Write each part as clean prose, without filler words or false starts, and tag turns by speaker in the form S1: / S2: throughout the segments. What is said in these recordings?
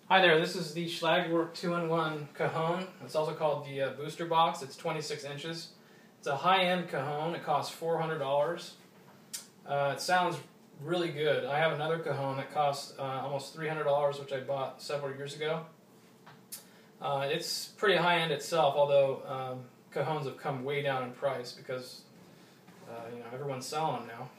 S1: Hi there, this is the Schlagwerk 2-in-1 Cajon. It's also called the booster box. It's 26 inches. It's a high-end Cajon. It costs $400. It sounds really good. I have another Cajon that costs almost $300, which I bought several years ago. It's pretty high-end itself, although Cajons have come way down in price because everyone's selling them now.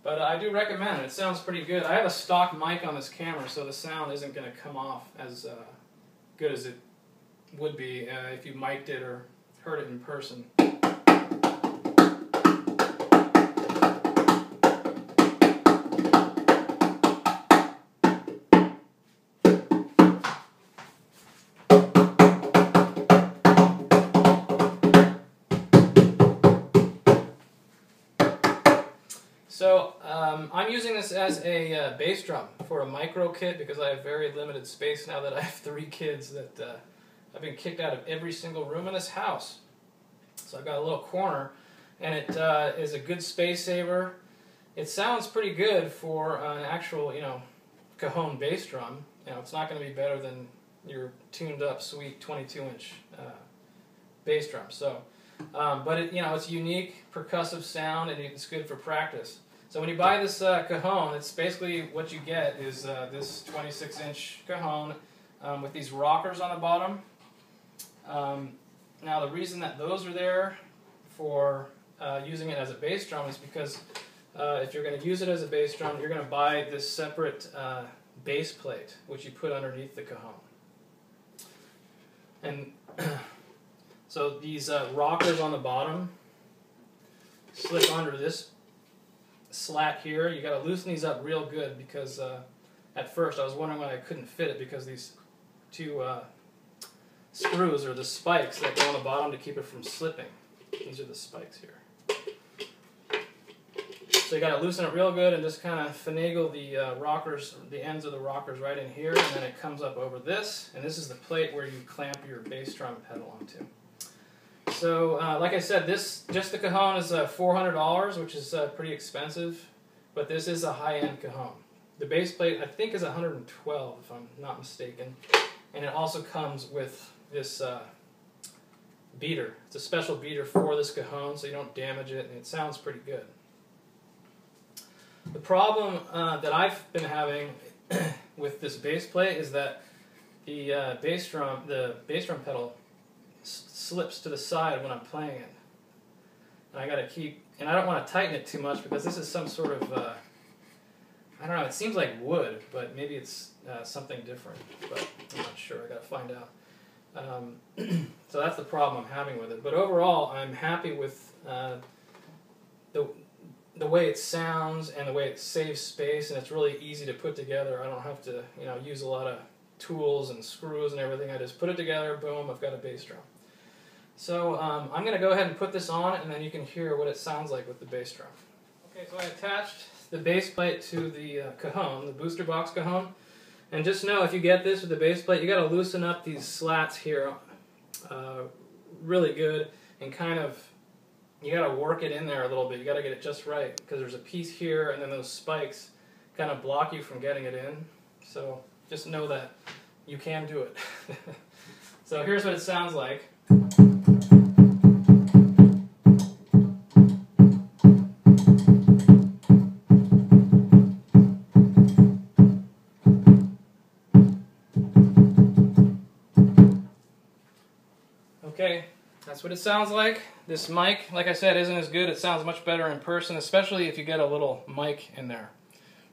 S1: But I do recommend it. It sounds pretty good. I have a stock mic on this camera, so the sound isn't going to come off as good as it would be if you mic'd it or heard it in person. So I'm using this as a bass drum for a micro kit because I have very limited space now that I have 3 kids that I've been kicked out of every single room in this house. So I've got a little corner, and it is a good space saver. It sounds pretty good for an actual, Cajon bass drum. It's not going to be better than your tuned up, sweet 22-inch bass drum. So, but it's unique, percussive sound, and it's good for practice. So when you buy this Cajon, it's basically what you get is this 26-inch Cajon with these rockers on the bottom. Now the reason that those are there for using it as a bass drum is because if you're going to use it as a bass drum, you're going to buy this separate bass plate, which you put underneath the Cajon. And so these rockers on the bottom slip under this slat here. You got to loosen these up real good because at first I was wondering why I couldn't fit it because these 2 screws are the spikes that go on the bottom to keep it from slipping. These are the spikes here. So you got to loosen it real good and just kind of finagle the rockers, the ends of the rockers right in here, and then it comes up over this, and this is the plate where you clamp your bass drum pedal onto. So, like I said, just the Cajon is $400, which is pretty expensive, but this is a high-end Cajon. The base plate, I think, is $112, if I'm not mistaken, and it also comes with this beater. It's a special beater for this Cajon, so you don't damage it, and it sounds pretty good. The problem that I've been having with this bass plate is that the bass drum pedal slips to the side when I'm playing it. And I gotta keep, and I don't want to tighten it too much because this is some sort of, I don't know, it seems like wood, but maybe it's something different, but I'm not sure, I gotta find out. So that's the problem I'm having with it. But overall, I'm happy with the way it sounds and the way it saves space, and it's really easy to put together. I don't have to, use a lot of tools and screws and everything. I just put it together, boom, I've got a bass drum. So I'm going to go ahead and put this on, and then you can hear what it sounds like with the bass drum. Okay, so I attached the bass plate to the Cajon, the booster box Cajon. And just know, if you get this with the bass plate, you got to loosen up these slats here really good, and kind of, you got to work it in there a little bit. You got to get it just right, because there's a piece here, and then those spikes kind of block you from getting it in. So just know that you can do it. So here's what it sounds like. Okay, that's what it sounds like. This mic, like I said, isn't as good. It sounds much better in person, especially if you get a little mic in there.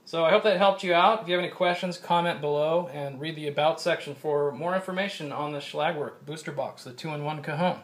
S1: So I hope that helped you out. If you have any questions, comment below and read the About section for more information on the Schlagwerk booster box, the 2-in-1 Cajon.